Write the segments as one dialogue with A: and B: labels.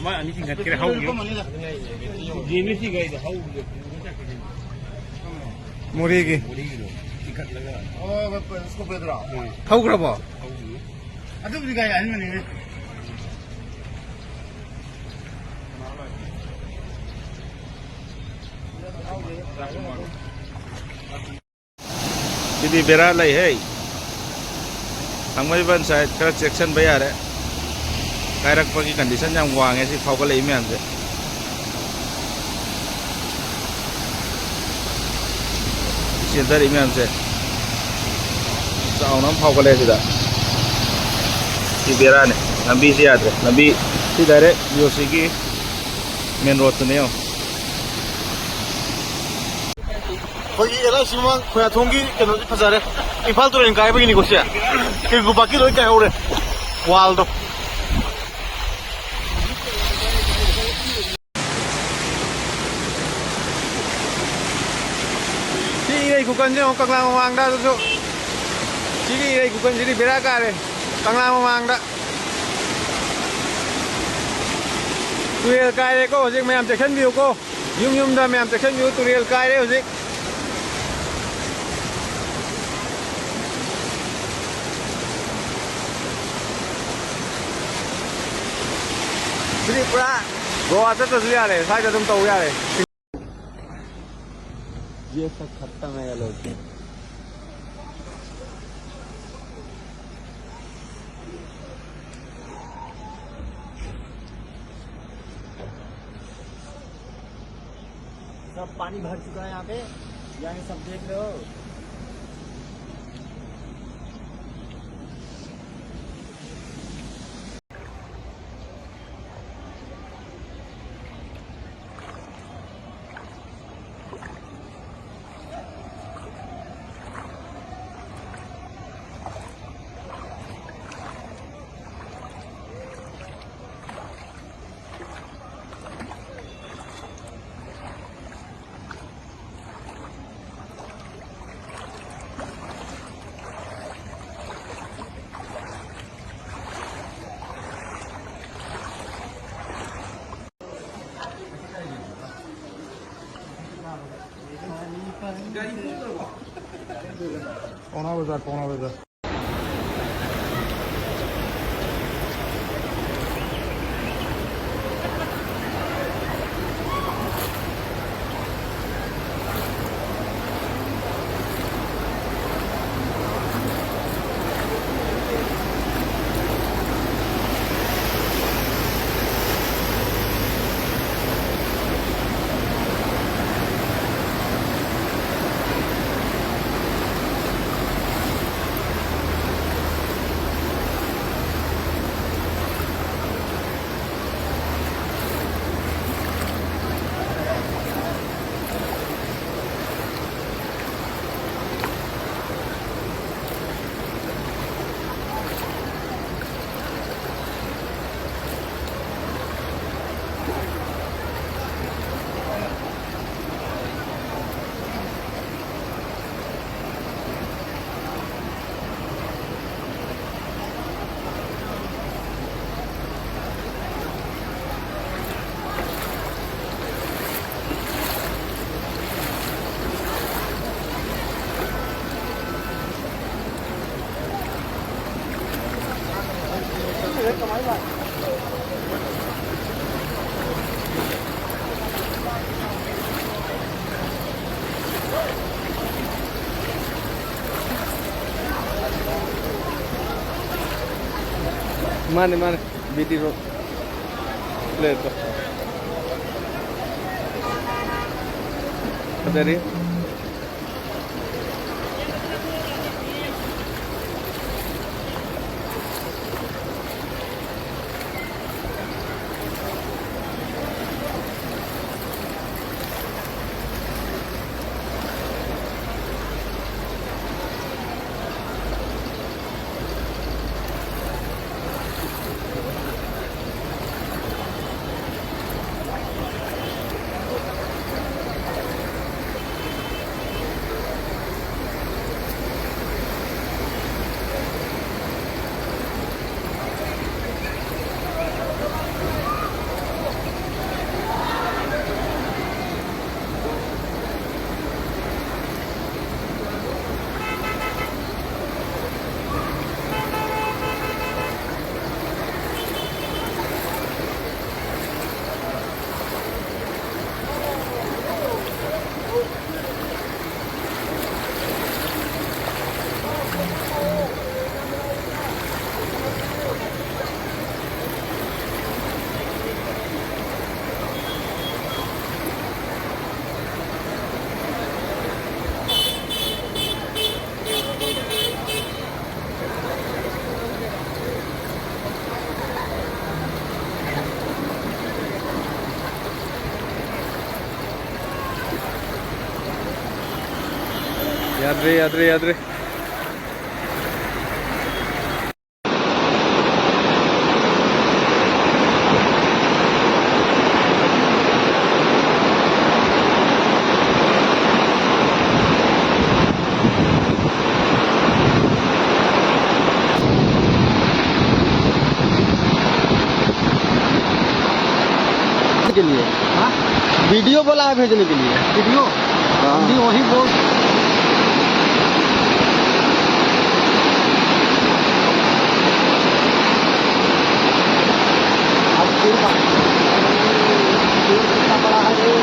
A: mà anh chỉ ngặt cái hậu nhiều gì nữa thì cái hậu
B: मुर्गी
C: इसको बेच रहा हूँ
B: खाऊ करा बा
C: अदब दिखाई आज मैंने
B: jadi bera lai hey hangmai ban side kara section ba yare kairak pa ki condition jam wang ai si phau ka lai me am se center ime am se sao nam phau ka lai si da si bera ne lambi si yadre lambi si direct BOC ki main road to ne yo
C: 거기 LIC만 그냥 동기 에너지 파자래 이팔도는 가이버기니 곳이야 그리고 바퀴도 있다 오래 와알도
B: Chị đây cũng cần chứ càng làm hoàng đã rồi chị đây cũng cần gì đi biết ra cả đây càng làm hoàng đã tụi cái đây cô gì mày làm chạy chân view cô nhung ra mày làm chạy chân view tụi cái đấy gì Jadi pula goa itu tuh lihat deh, saya tuh tahu ya deh. ये सब खत्म है ये लोग
C: सब पानी भर चुका है यहाँ पे यहाँ सब देख रहे हो
B: पौना बजा Mana BT road lihat tuh dari
C: याद्रे
D: के लिए वीडियो बोला है भेजने के लिए वीडियो हम भी वही बोल अब कितना बड़ा है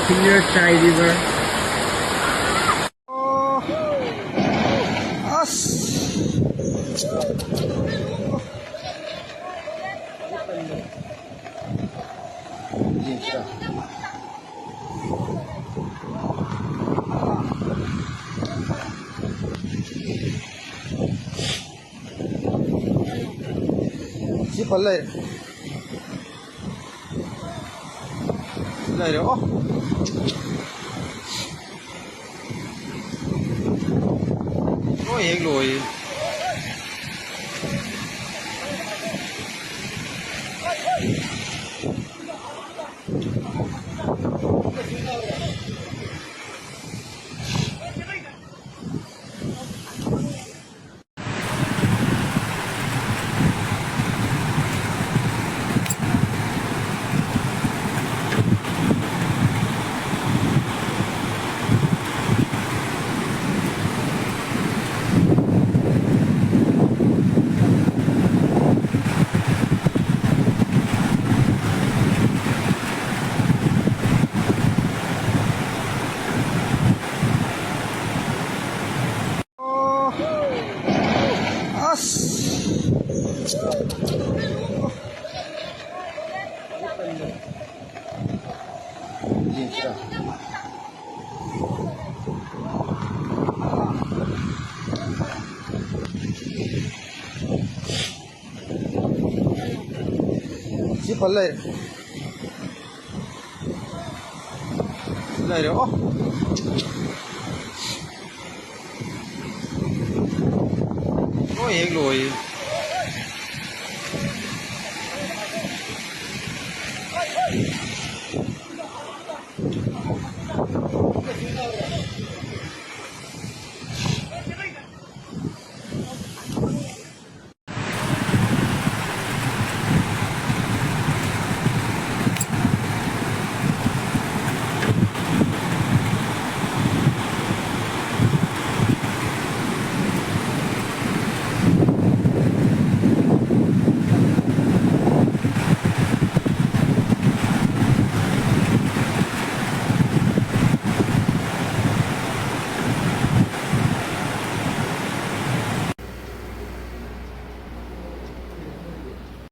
C: Clear Chai River.
D: जी पल्ले ले रहे हो ओ एक लो ये
C: जी
D: ชิปเลยเลยเดี๋ยวโอ้ยเอกเลย